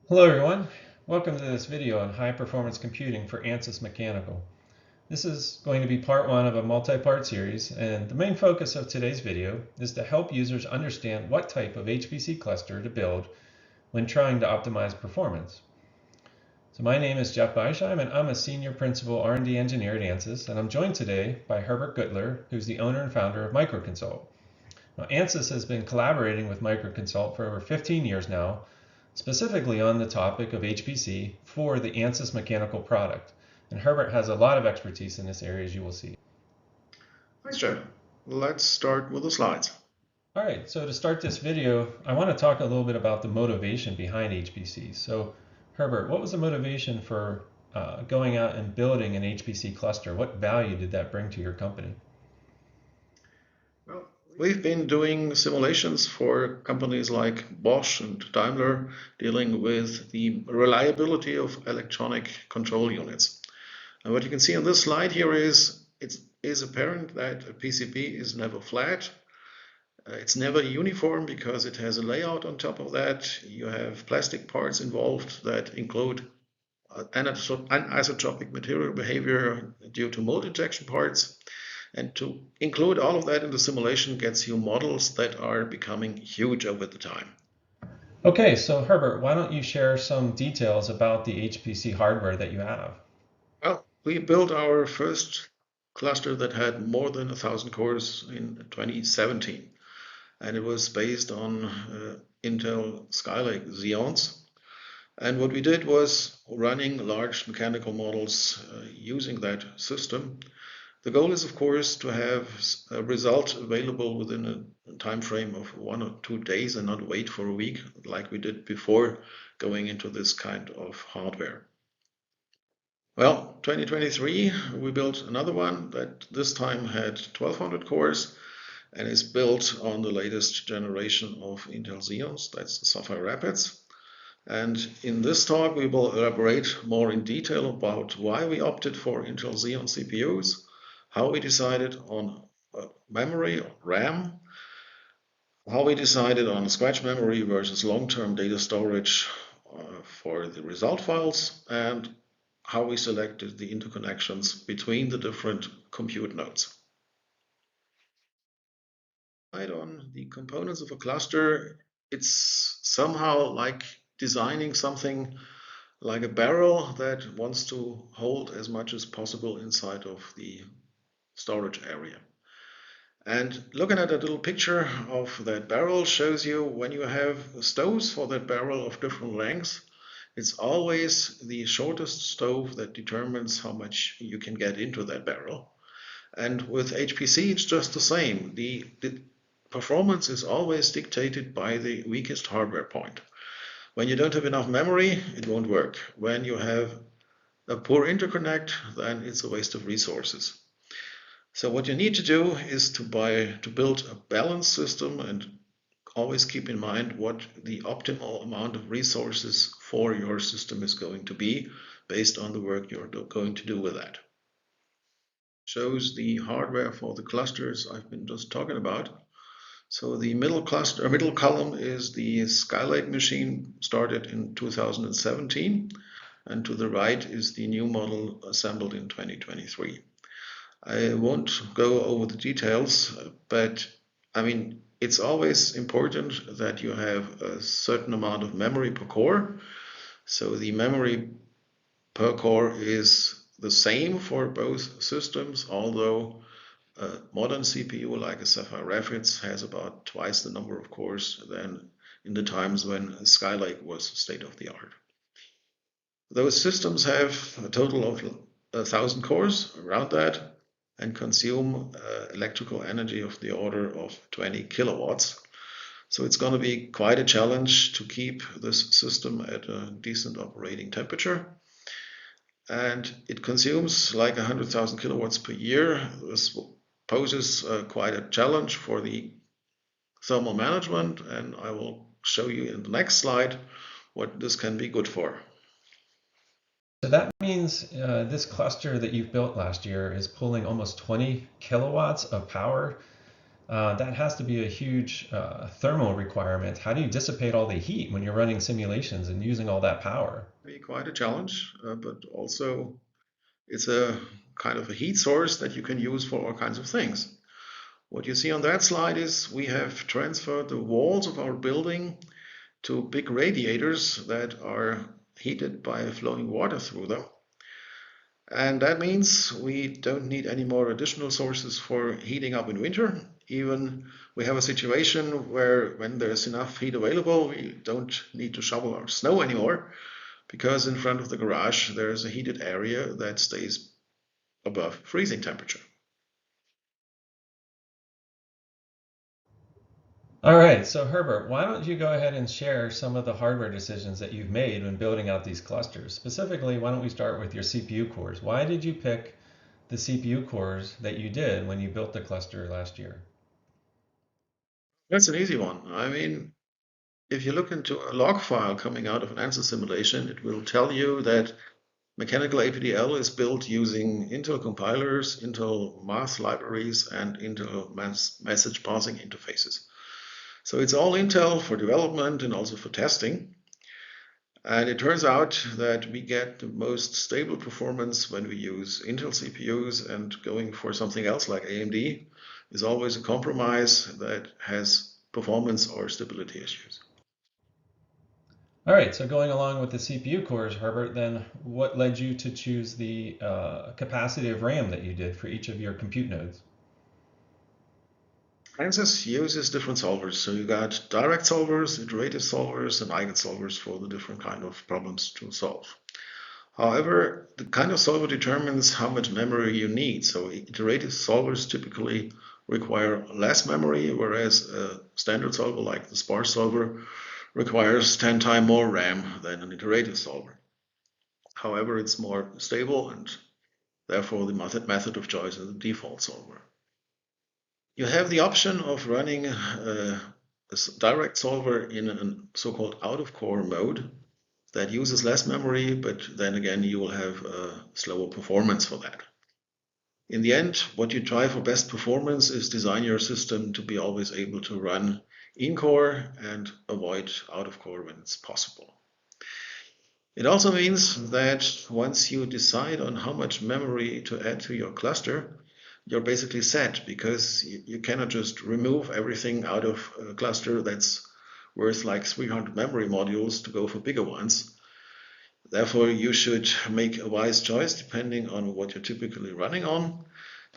Hello everyone, welcome to this video on high performance computing for Ansys Mechanical. This is going to be part one of a multi-part series, and the main focus of today's video is to help users understand what type of HPC cluster to build when trying to optimize performance. So my name is Jeff Beisheim and I'm a Senior Principal R&D Engineer at Ansys, and I'm joined today by Herbert Gutler, who's the owner and founder of MicroConsult. Now, Ansys has been collaborating with MicroConsult for over 15 years now, specifically on the topic of HPC for the Ansys Mechanical product. And Herbert has a lot of expertise in this area, as you will see. Thanks, Jeff. Let's start with the slides. All right, so to start this video, I want to talk a little bit about the motivation behind HPC. So Herbert, what was the motivation for going out and building an HPC cluster? What value did that bring to your company? Well, we've been doing simulations for companies like Bosch and Daimler dealing with the reliability of electronic control units. And what you can see on this slide here is it is apparent that a PCB is never flat. It's never uniform because it has a layout on top of that. You have plastic parts involved that include anisotropic material behavior due to mold injection parts. And to include all of that in the simulation gets you models that are becoming huge over the time. Okay, so Herbert, why don't you share some details about the HPC hardware that you have? Well, we built our first cluster that had more than 1,000 cores in 2017. And it was based on Intel Skylake Xeons. And what we did was running large mechanical models using that system. The goal is, of course, to have a result available within a time frame of 1 or 2 days and not wait for a week like we did before going into this kind of hardware. Well, 2023, we built another one that this time had 1,200 cores and is built on the latest generation of Intel Xeons, that's the Sapphire Rapids. And in this talk, we will elaborate more in detail about why we opted for Intel Xeon CPUs, how we decided on memory, or RAM, how we decided on scratch memory versus long-term data storage for the result files, and how we selected the interconnections between the different compute nodes. On the components of a cluster, it's somehow like designing something like a barrel that wants to hold as much as possible inside of the storage area. And looking at a little picture of that barrel shows you when you have stoves for that barrel of different lengths, it's always the shortest stove that determines how much you can get into that barrel. And with HPC, it's just the same. The performance is always dictated by the weakest hardware point. When you don't have enough memory, it won't work. When you have a poor interconnect, then it's a waste of resources. So what you need to do is to build a balanced system and always keep in mind what the optimal amount of resources for your system is going to be based on the work you're going to do with that. Shows the hardware for the clusters I've been just talking about. So the middle column is the Skylake machine started in 2017, and to the right is the new model assembled in 2023. I won't go over the details, but I mean, it's always important that you have a certain amount of memory per core. So the memory per core is the same for both systems, although a modern CPU like a Sapphire Rapids has about twice the number of cores than in the times when Skylake was state of the art. Those systems have a total of 1,000 cores around that and consume electrical energy of the order of 20 kilowatts. So it's going to be quite a challenge to keep this system at a decent operating temperature. And it consumes like 100,000 kilowatts per year. This poses quite a challenge for the thermal management, and I will show you in the next slide what this can be good for. So that means this cluster that you've built last year is pulling almost 20 kilowatts of power. That has to be a huge thermal requirement. How do you dissipate all the heat when you're running simulations and using all that power? Be quite a challenge, but also it's a kind of a heat source that you can use for all kinds of things. What you see on that slide is we have transferred the walls of our building to big radiators that are heated by flowing water through them. And that means we don't need any more additional sources for heating up in winter. Even we have a situation where when there's enough heat available, we don't need to shovel our snow anymore because in front of the garage there's a heated area that stays above freezing temperature. All right, so Herbert, why don't you go ahead and share some of the hardware decisions that you've made when building out these clusters? Specifically, why don't we start with your CPU cores? Why did you pick the CPU cores that you did when you built the cluster last year? That's an easy one. I mean, if you look into a log file coming out of an Ansys simulation, it will tell you that Mechanical APDL is built using Intel compilers, Intel math libraries, and Intel message passing interfaces. So it's all Intel for development and also for testing. And it turns out that we get the most stable performance when we use Intel CPUs, and going for something else like AMD is always a compromise that has performance or stability issues. All right, so going along with the CPU cores, Herbert, then what led you to choose the capacity of RAM that you did for each of your compute nodes? Ansys uses different solvers. So you got direct solvers, iterative solvers, and eigensolvers for the different kind of problems to solve. However, the kind of solver determines how much memory you need. So iterative solvers typically require less memory, whereas a standard solver like the sparse solver requires 10 times more RAM than an iterative solver. However, it's more stable, and therefore the method of choice is the default solver. You have the option of running a direct solver in a so-called out-of-core mode that uses less memory, but then again you will have a slower performance for that. In the end, what you try for best performance is design your system to be always able to run in-core and avoid out-of-core when it's possible. It also means that once you decide on how much memory to add to your cluster, you're basically set, because you cannot just remove everything out of a cluster that's worth like 300 memory modules to go for bigger ones. Therefore, you should make a wise choice depending on what you're typically running on,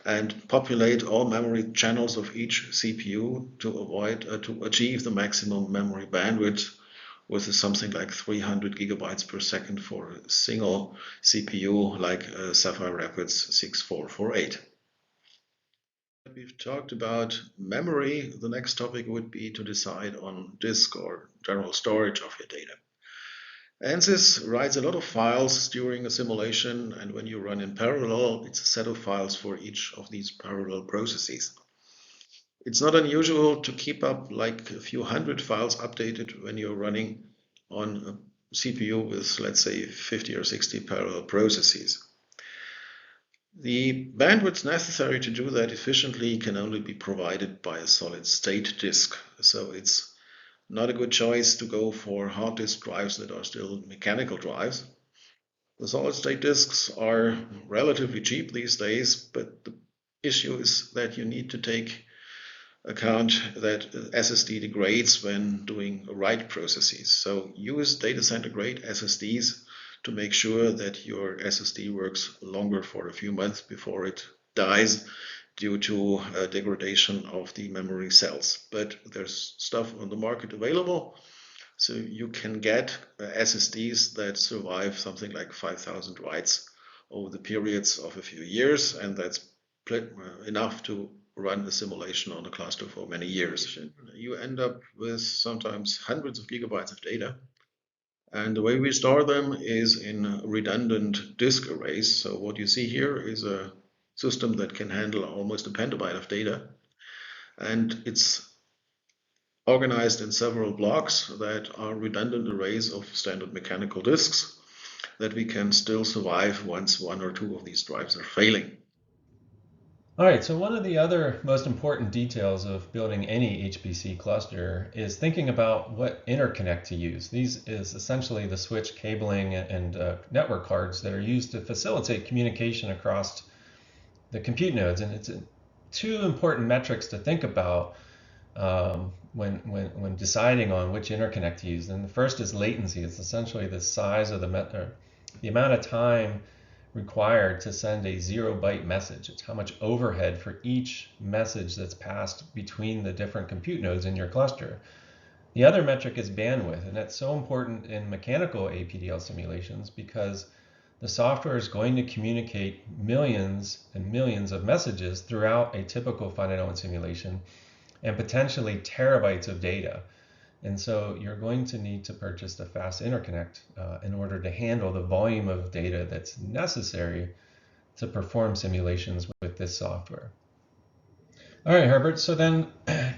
and populate all memory channels of each CPU to achieve the maximum memory bandwidth, with something like 300 gigabytes per second for a single CPU like a Sapphire Rapids 6448. We've talked about memory. The next topic would be to decide on disk or general storage of your data. Ansys writes a lot of files during a simulation, and when you run in parallel, it's a set of files for each of these parallel processes. It's not unusual to keep up like a few hundred files updated when you're running on a CPU with, let's say, 50 or 60 parallel processes. The bandwidth necessary to do that efficiently can only be provided by a solid-state disk. So it's not a good choice to go for hard disk drives that are still mechanical drives. The solid-state disks are relatively cheap these days, but the issue is that you need to take account that SSD degrades when doing write processes. So use data center grade SSDs to make sure that your SSD works longer for a few months before it dies due to degradation of the memory cells. But there's stuff on the market available, so you can get SSDs that survive something like 5,000 writes over the periods of a few years, and that's enough to run a simulation on a cluster for many years. You end up with sometimes hundreds of gigabytes of data. And the way we store them is in redundant disk arrays. So what you see here is a system that can handle almost a petabyte of data. And it's organized in several blocks that are redundant arrays of standard mechanical disks that we can still survive once one or two of these drives are failing. All right, so one of the other most important details of building any HPC cluster is thinking about what interconnect to use. These is essentially the switch cabling and network cards that are used to facilitate communication across the compute nodes. And it's two important metrics to think about when deciding on which interconnect to use. And the first is latency. It's essentially the size of the amount of time required to send a 0 byte message. It's how much overhead for each message that's passed between the different compute nodes in your cluster. The other metric is bandwidth, and that's so important in mechanical APDL simulations because the software is going to communicate millions and millions of messages throughout a typical finite element simulation and potentially terabytes of data. And so you're going to need to purchase a fast interconnect in order to handle the volume of data that's necessary to perform simulations with this software. All right, Herbert, so then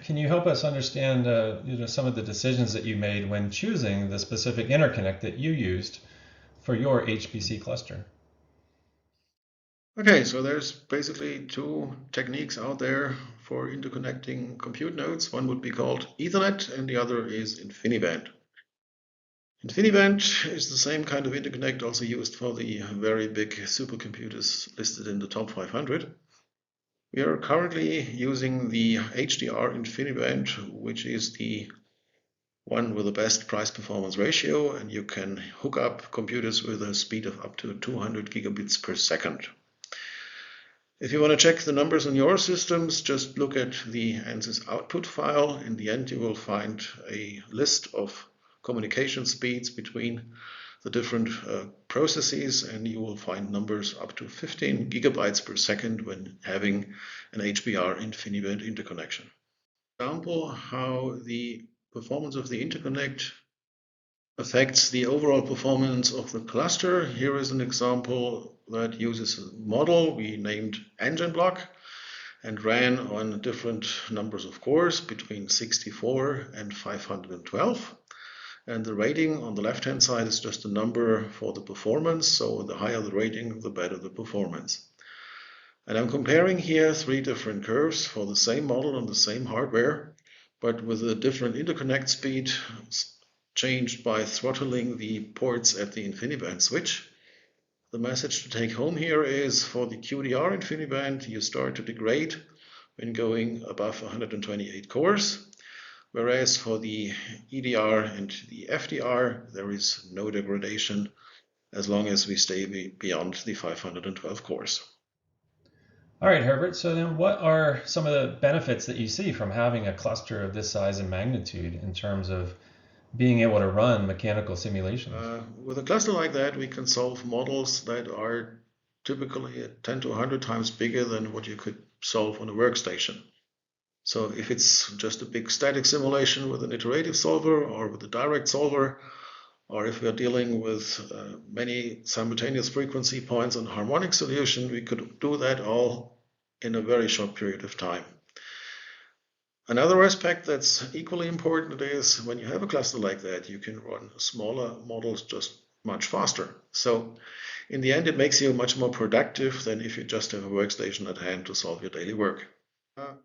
can you help us understand some of the decisions that you made when choosing the specific interconnect that you used for your HPC cluster? Okay, so there's basically two techniques out there for interconnecting compute nodes. One would be called Ethernet and the other is InfiniBand. InfiniBand is the same kind of interconnect also used for the very big supercomputers listed in the top 500. We are currently using the HDR InfiniBand, which is the one with the best price performance ratio, and you can hook up computers with a speed of up to 200 gigabits per second. If you want to check the numbers on your systems, just look at the Ansys output file. In the end, you will find a list of communication speeds between the different processes, and you will find numbers up to 15 gigabytes per second when having an HBR InfiniBand interconnection. Example, how the performance of the interconnect affects the overall performance of the cluster. Here is an example that uses a model we named engine block and ran on different numbers of cores between 64 and 512. And the rating on the left-hand side is just a number for the performance. So the higher the rating, the better the performance. And I'm comparing here three different curves for the same model on the same hardware, but with a different interconnect speed changed by throttling the ports at the InfiniBand switch. The message to take home here is for the QDR InfiniBand, you start to degrade when going above 128 cores, whereas for the EDR and the FDR, there is no degradation as long as we stay beyond the 512 cores. All right, Herbert, so then what are some of the benefits that you see from having a cluster of this size and magnitude in terms of being able to run mechanical simulations? With a cluster like that, we can solve models that are typically 10 to 100 times bigger than what you could solve on a workstation. So if it's just a big static simulation with an iterative solver or with a direct solver, or if we're dealing with many simultaneous frequency points on harmonic solution, we could do that all in a very short period of time. Another aspect that's equally important is when you have a cluster like that, you can run smaller models just much faster. So in the end, it makes you much more productive than if you just have a workstation at hand to solve your daily work.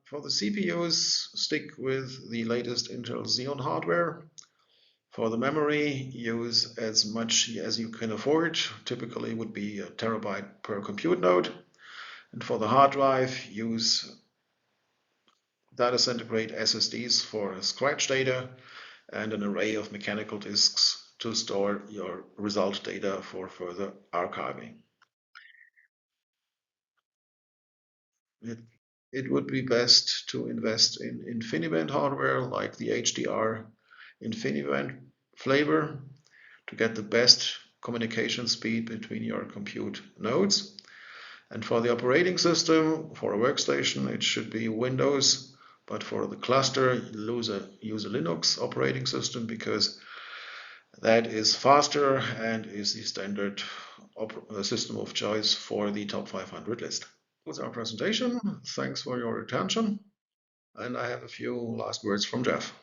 For the CPUs, stick with the latest Intel Xeon hardware. For the memory, use as much as you can afford. Typically would be a terabyte per compute node. And for the hard drive, use data center grade SSDs for scratch data and an array of mechanical disks to store your result data for further archiving. It would be best to invest in InfiniBand hardware like the HDR InfiniBand flavor to get the best communication speed between your compute nodes. And for the operating system, for a workstation, it should be Windows, but for the cluster, use a Linux operating system because that is faster and is the standard system of choice for the top 500 list. That's our presentation. Thanks for your attention. And I have a few last words from Jeff.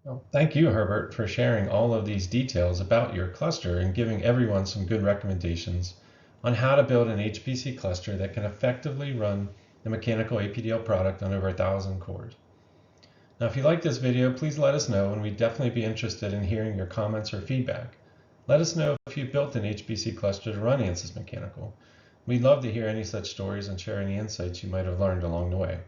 Well, thank you, Herbert, for sharing all of these details about your cluster and giving everyone some good recommendations on how to build an HPC cluster that can effectively run the Mechanical APDL product on over 1,000 cores. Now, if you like this video, please let us know, and we'd definitely be interested in hearing your comments or feedback. Let us know if you built an HPC cluster to run Ansys Mechanical. We'd love to hear any such stories and share any insights you might have learned along the way.